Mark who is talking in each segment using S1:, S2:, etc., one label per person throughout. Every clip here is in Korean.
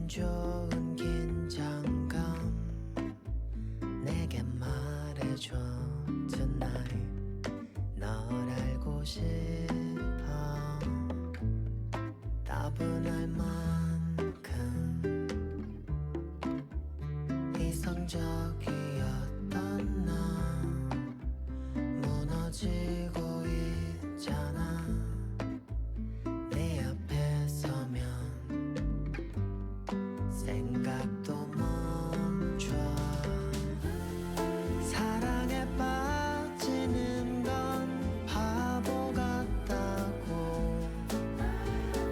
S1: 좋은 긴장감 내게 말해줘 tonight 널 알고 싶어 따분할 만큼 이성적이었던 나 무너지고 있잖아 내 앞에 서면 생각도 멈춰 사랑에 빠지는 건 바보 같다고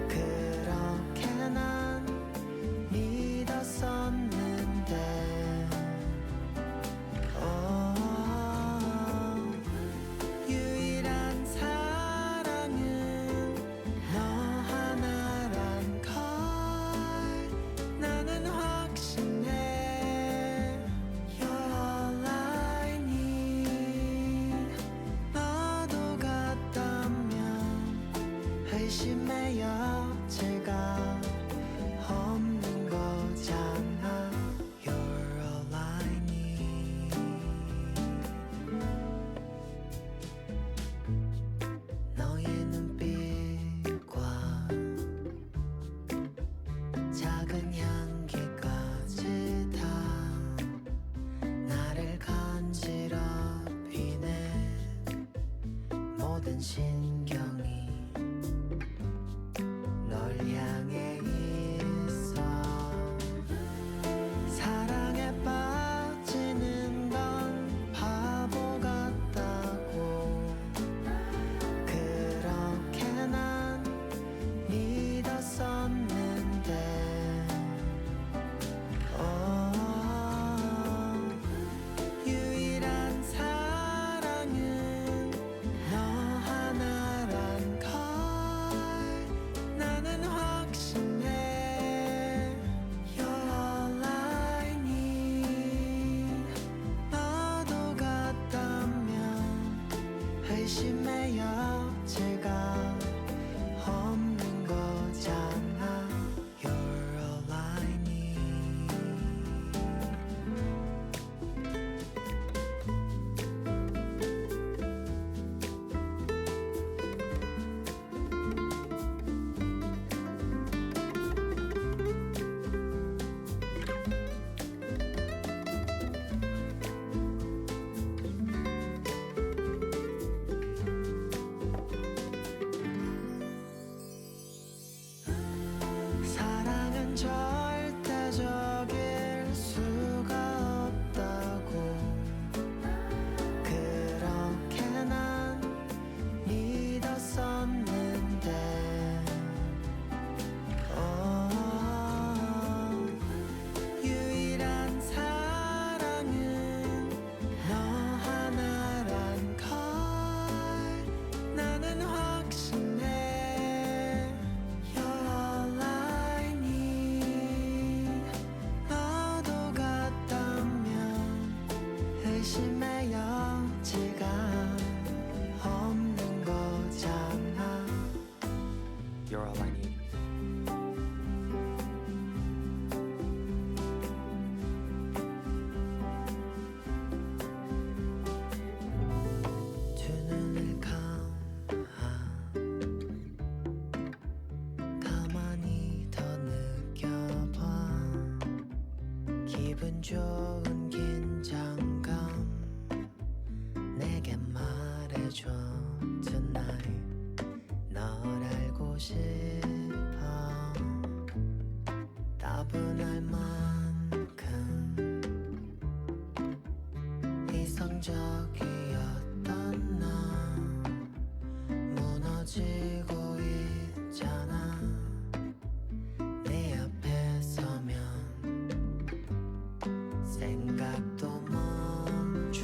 S1: 그렇게 난 믿었었는데 유일한 사랑은 너 하나란 걸 나는 확신해 You're all I need 너도 같다면 의심의 여지가 없는 거잖아 You're all I need 너의 눈빛과 작은 향기까지 다 나를 간지럽히네 모든 신경이 널 향해 있어 사랑에 빠지는 건 바보 같다고 그렇게 난 믿었었는데 유일한 사랑은 너 하나란 걸 나는 확신해 You're all I need 너도 같다면 의심의 여지가 없는 거잖아 You're all I need 사랑은 절대적일 수가 없다고 그렇게 난 믿었었는데 유일한 사랑은 너 하나란 걸 나는 확신해 You're all I need 너도 같다면 의심의 여지가 없는 거잖아
S2: You're all I need.
S1: 두 눈을 감아 가만히 더 느껴봐 기분 좋은 긴장감 내게 말해줘 tonight 널 알고 싶어 따분할 만큼 이성적이었던 나 무너지고 있잖아 내 앞에 서면 생각도 멈춰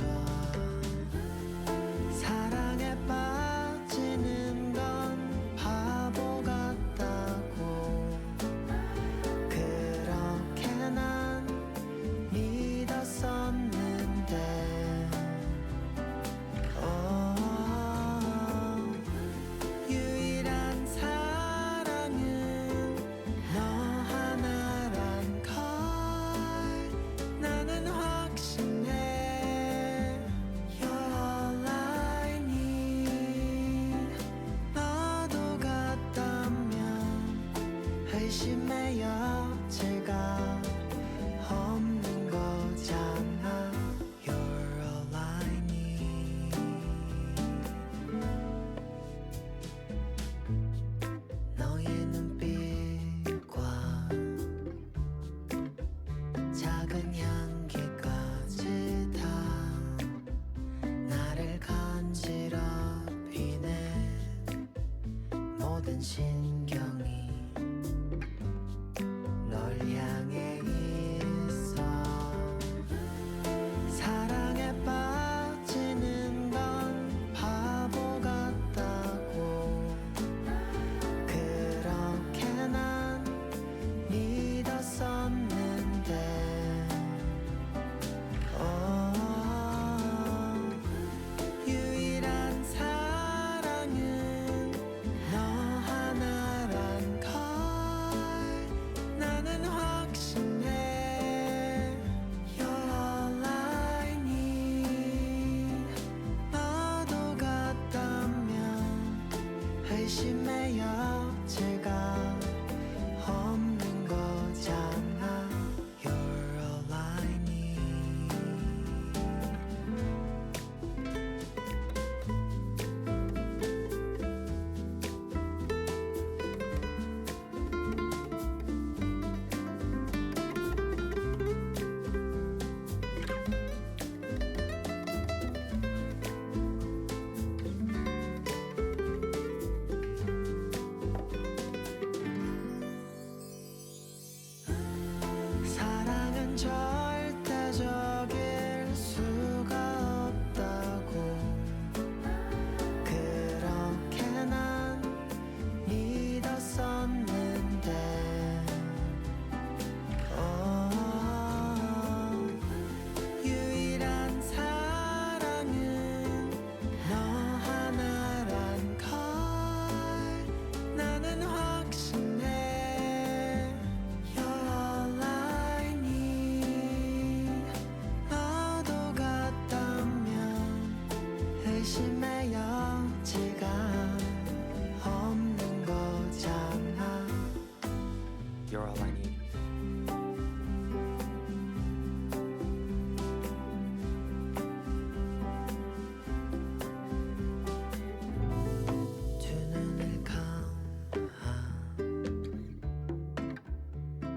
S1: 사랑에 빠지는 건 바보 같다고 그렇게 모든 신경이 널 향해 있어. 사랑에 빠지는 건 바보 같다고 그렇게 난 믿었었는데 유일한 사랑은 너 하나란 걸 나는 확신해. You're all I need. 너도 같다면 의심의 여지가 없는 거잖아. You're all I need. 사랑은 절대적일 수가 없다고 그렇게 난 믿었었는데 유일한 사랑은 너 하나란 걸 나는 확신해. You're all I need. 너도 같다면 의심의 여지가 없는 거잖아.
S2: You're all I need.
S1: 두 눈을 감아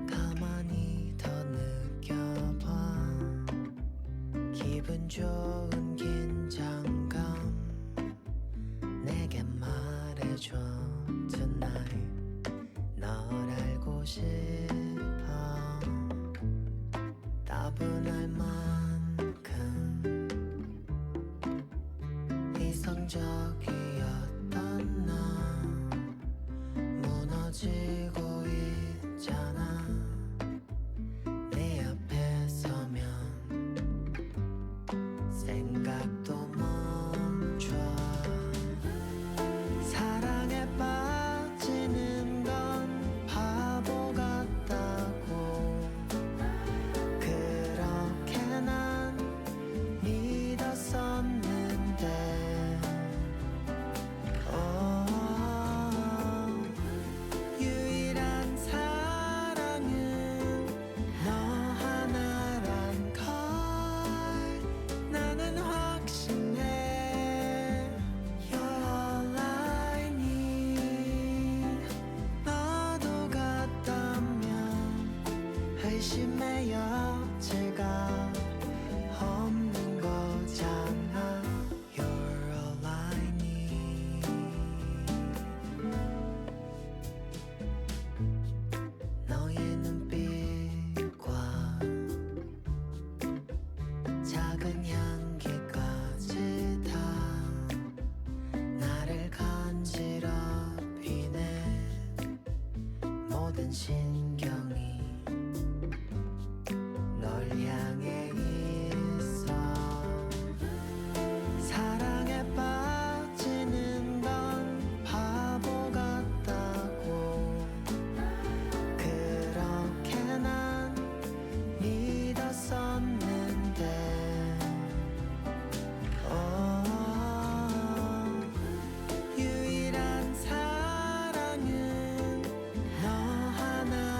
S1: 가만히 더 느껴봐. 기분 좋은 긴장감 내게 말해줘 tonight. 널 알고 싶어. 따분할 만큼 이성적이었던 나 무너지고 있잖아. 내 앞에 서면 생각도 멈춰. 사랑에 빠지는 건 바보 같다고 그렇게 난 믿었었는데 유일한 사랑은 너 하나란 걸 나는 확신해. You're all I need. 너도 같다면 의심의 여지가 없는 거잖아. You're all I need. 너의 눈빛과 작은 향기까지 다 나를 간지럽히네. 모든 신경이 널 향해 있어. 사랑에 빠지는 건 바보 같다고 그렇게 난 믿었었는데 유일한 사랑은 너 하나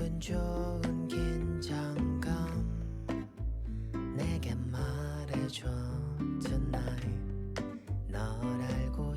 S1: 기분 좋은 긴장감 내게 말해줘